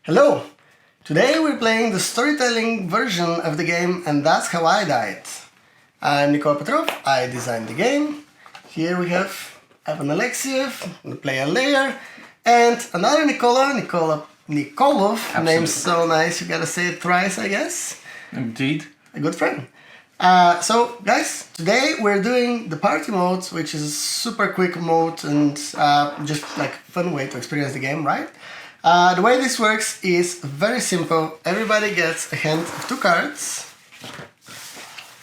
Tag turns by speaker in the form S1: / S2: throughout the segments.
S1: Hello! Today we're playing the storytelling version of the game, and that's how I died. I'm Nicola Petrov, I designed the game. Here we have Evan Alexiev, the player layer, and another Nikolov, name's so nice, you gotta say it thrice, I guess.
S2: Indeed.
S1: A good friend. So guys, today we're doing the party mode, which is a super quick mode and just like fun way to experience the game, right? The way this works is very simple. Everybody gets a hand of 2 cards.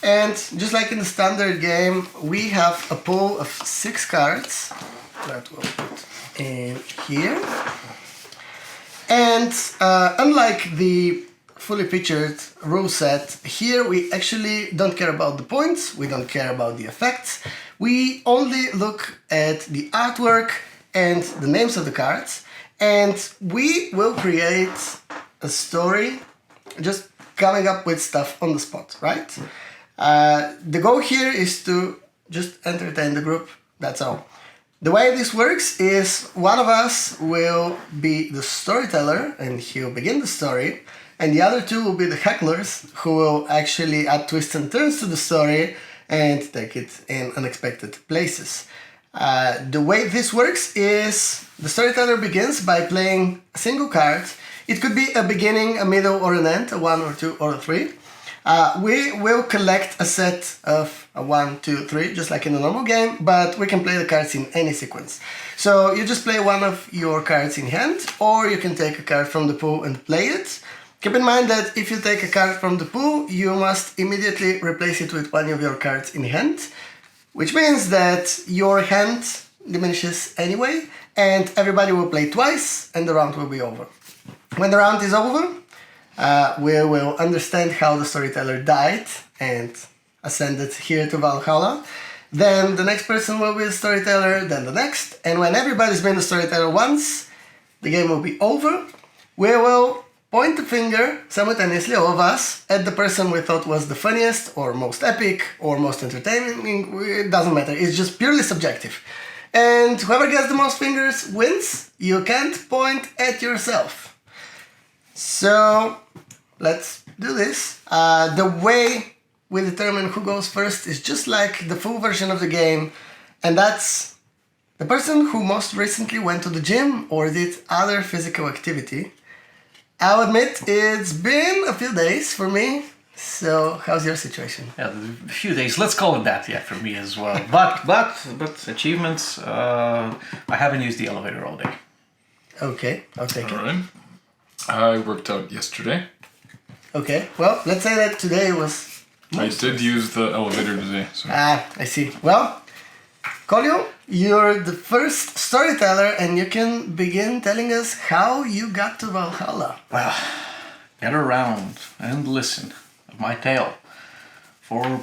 S1: And just like in the standard game, we have a pool of 6 cards that we'll put in here. And unlike the fully featured rule set, here we actually don't care about the points, we don't care about the effects. We only look at the artwork and the names of the cards, and we will create a story just coming up with stuff on the spot, right? The goal here is to just entertain the group, that's all. The way this works is one of us will be the storyteller and he'll begin the story, and the other 2 will be the hecklers who will actually add twists and turns to the story and take it in unexpected places. The way this works is the storyteller begins by playing a single card. It could be a beginning, a middle, or an end, a 1 or 2 or a 3. We will collect a set of a 1, 2, 3, just like in a normal game, but we can play the cards in any sequence. So you just play one of your cards in hand, or you can take a card from the pool and play it. Keep in mind that if you take a card from the pool, you must immediately replace it with one of your cards in hand, which means that your hand diminishes anyway, and everybody will play twice, and the round will be over. When the round is over, we will understand how the storyteller died and ascended here to Valhalla. Then the next person will be the storyteller, then the next, and when everybody's been the storyteller once, the game will be over. We will point the finger simultaneously, all of us, at the person we thought was the funniest or most epic or most entertaining. It doesn't matter, it's just purely subjective. And whoever gets the most fingers wins. You can't point at yourself. So let's do this. The way we determine who goes first is just like the full version of the game, and that's the person who most recently went to the gym or did other physical activity. I'll admit it's been a few days for me, so how's your situation?
S2: Yeah, a few days, let's call it that, yeah, for me as well. But achievements, I haven't used the elevator all day.
S1: Okay, I'll take it.
S3: Alright. I worked out yesterday.
S1: Okay, well, let's say that today was...
S3: I did use the elevator today. So.
S1: I see. Well, Kolio, you're the first storyteller and you can begin telling us how you got to Valhalla.
S2: Well, get around and listen of my tale, for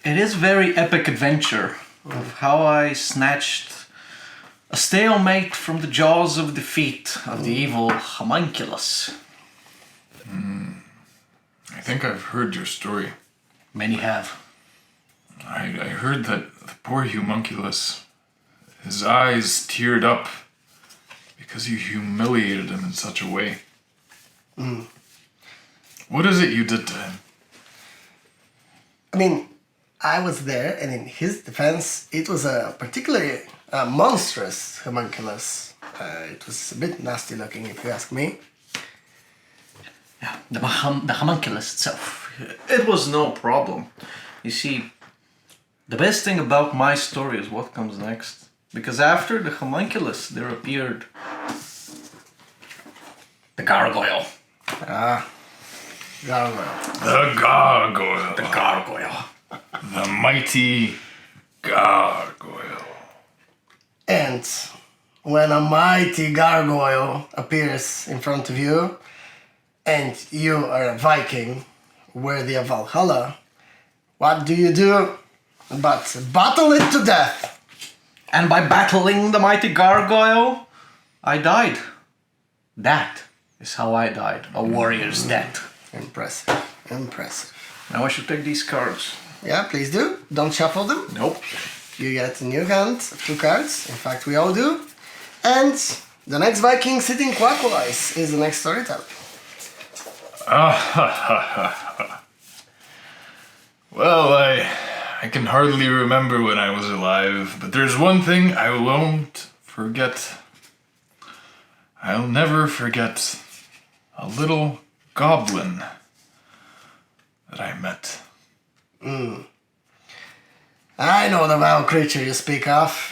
S2: it is a very epic adventure of how I snatched a stalemate from the jaws of defeat of the evil homunculus.
S3: I think I've heard your story.
S2: Many have.
S3: I heard that the poor homunculus, his eyes teared up because you humiliated him in such a way. What is it you did to him?
S1: I mean, I was there, and in his defense, it was a particularly monstrous homunculus. It was a bit nasty looking, if you ask me.
S2: Yeah, the homunculus itself, it was no problem. You see, the best thing about my story is what comes next. Because after the homunculus, there appeared the gargoyle.
S1: Gargoyle.
S3: The gargoyle.
S2: The gargoyle.
S3: The mighty gargoyle.
S1: And when a mighty gargoyle appears in front of you, and you are a Viking worthy of Valhalla, what do you do but battle it to death?
S2: And by battling the mighty gargoyle, I died. That is how I died, a warrior's death.
S1: Impressive, impressive.
S2: Now I should take these cards.
S1: Yeah, please do. Don't shuffle them.
S2: Nope.
S1: You get a new hand of 2 cards. In fact, we all do. And the next Viking sitting clockwise is the next storyteller.
S3: Well, I can hardly remember when I was alive, but there's one thing I won't forget. I'll never forget a little goblin that I met.
S1: I know the vile creature you speak of.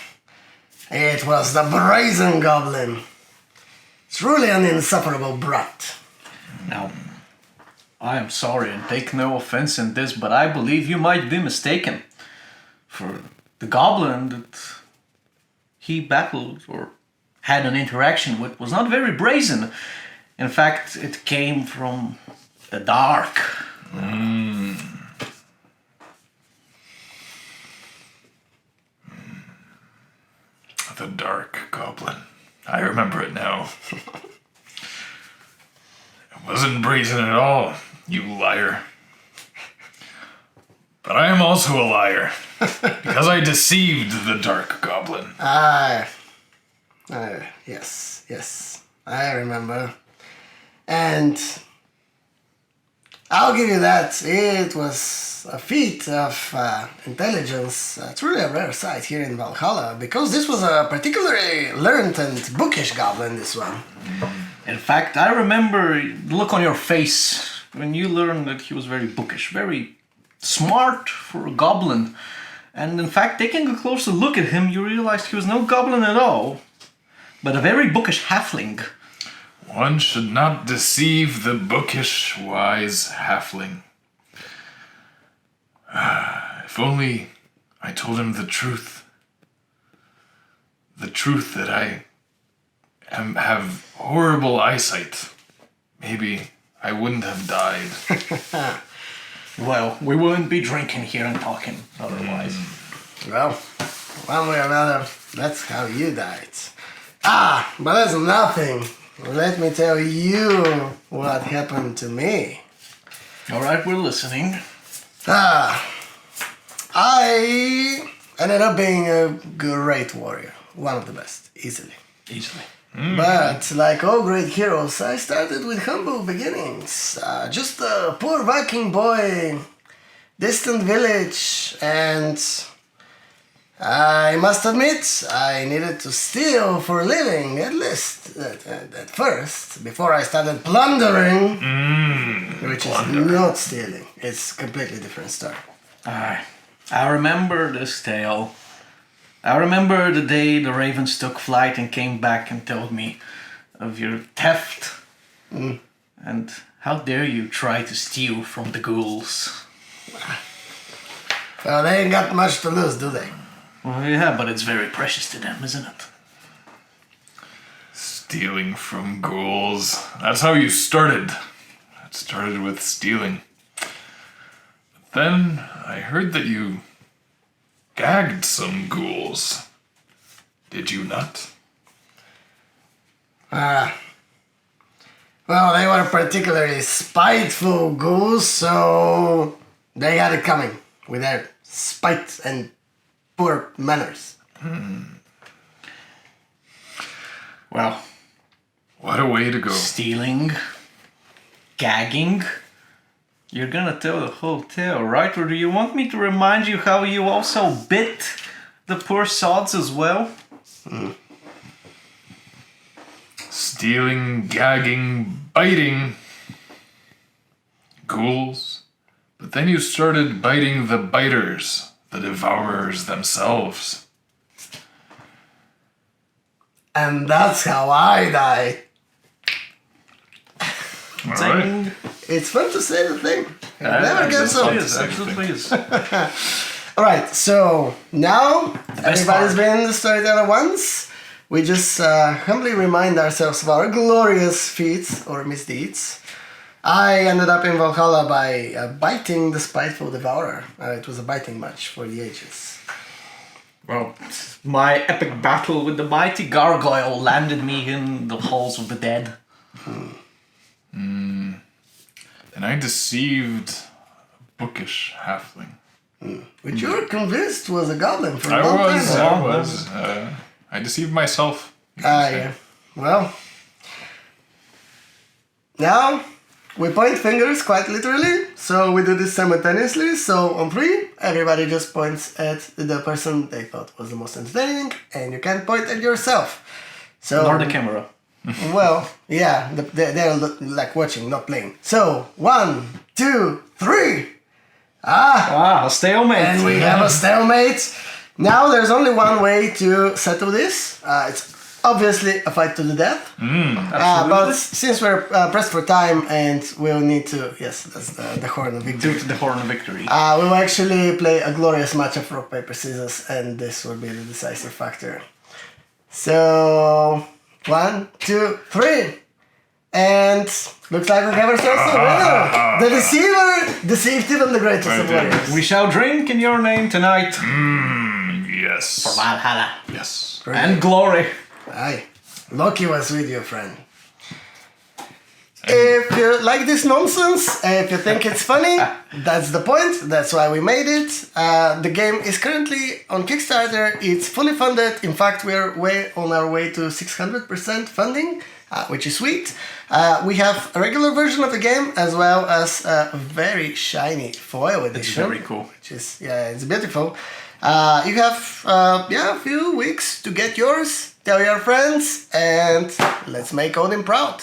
S1: It was the brazen goblin. Truly an insufferable brat.
S2: Now, I am sorry and take no offense in this, but I believe you might be mistaken. For the goblin that he battled or had an interaction with was not very brazen. In fact, it came from the dark.
S3: The dark goblin. I remember it now. It wasn't brazen at all, you liar. But I am also a liar, because I deceived the dark goblin.
S1: Yes, I remember. And I'll give you that. It was a feat of intelligence. Truly a rare sight here in Valhalla, because this was a particularly learned and bookish goblin, this one.
S2: In fact, I remember the look on your face when you learned that he was very bookish, very smart for a goblin. And in fact, taking a closer look at him, you realized he was no goblin at all, but a very bookish halfling.
S3: One should not deceive the bookish, wise halfling. If only I told him the truth. The truth that I have horrible eyesight. Maybe I wouldn't have died.
S2: Well, we wouldn't be drinking here and talking otherwise.
S1: Well, one way or another, that's how you died. But that's nothing. Let me tell you what happened to me.
S2: Alright, we're listening.
S1: I ended up being a great warrior. One of the best, easily.
S2: Easily.
S1: But like all great heroes, I started with humble beginnings. Just a poor Viking boy, distant village, and I must admit, I needed to steal for a living, at least at first, before I started plundering, which is not stealing. It's a completely different story.
S2: Alright. I remember this tale. I remember the day the ravens took flight and came back and told me of your theft. And how dare you try to steal from the ghouls?
S1: Well, they ain't got much to lose, do they?
S2: Well, yeah, but it's very precious to them, isn't it?
S3: Stealing from ghouls. That's how you started. It started with stealing. But then I heard that you gagged some ghouls. Did you not?
S1: Well, they were particularly spiteful ghouls, so they had it coming with their spite and poor manners.
S2: Well,
S3: What a way to go.
S2: stealing, gagging. You're gonna tell the whole tale, right? Or do you want me to remind you how you also bit the poor sods as well?
S3: Stealing, gagging, biting. Ghouls. But then you started biting the biters, the devourers themselves.
S1: And that's how I died.
S3: All right.
S2: Zing.
S1: It's fun to say the thing. It never gets old.
S2: Absolutely is.
S1: Alright, so now everybody's been the storyteller once. We just humbly remind ourselves of our glorious feats or misdeeds. I ended up in Valhalla by biting the spiteful devourer. It was a biting match for the ages.
S2: Well, my epic battle with the mighty gargoyle landed me in the halls of the dead.
S3: And I deceived a bookish halfling.
S1: Which you were convinced was a goblin for a
S3: I
S1: long time.
S3: was.
S1: now.
S3: I was. I deceived myself. you can say.
S1: Yeah. Well, now We point fingers quite literally, so we do this simultaneously. So on 3, everybody just points at the person they thought was the most entertaining, and you can point at yourself. So
S2: Nor the camera.
S1: well, yeah, they're like watching, not playing. So 1, 2, 3.
S2: Ah, a stalemate.
S1: And we have a stalemate. Now there's only one way to settle this. It's obviously a fight to the death. But since we're pressed for time and we'll need to, yes, that's the horn of victory.
S2: Due to the horn of victory.
S1: We will actually play a glorious match of rock, paper, scissors, and this will be the decisive factor. So 1, 2, 3. And looks like we have ourselves a winner. The deceiver deceived even the greatest of warriors.
S2: We shall drink in your name tonight.
S3: Yes.
S2: For Valhalla.
S3: Yes.
S2: And glory.
S1: Aye. Loki was with you, friend. If you like this nonsense, if you think it's funny, that's the point. That's why we made it. The game is currently on Kickstarter. It's fully funded. In fact, we're way on our way to 600% funding, which is sweet. We have a regular version of the game as well as a very shiny foil edition.
S2: It's very cool.
S1: Which is, yeah, it's beautiful. You have, a few weeks to get yours. Tell your friends and let's make Odin proud.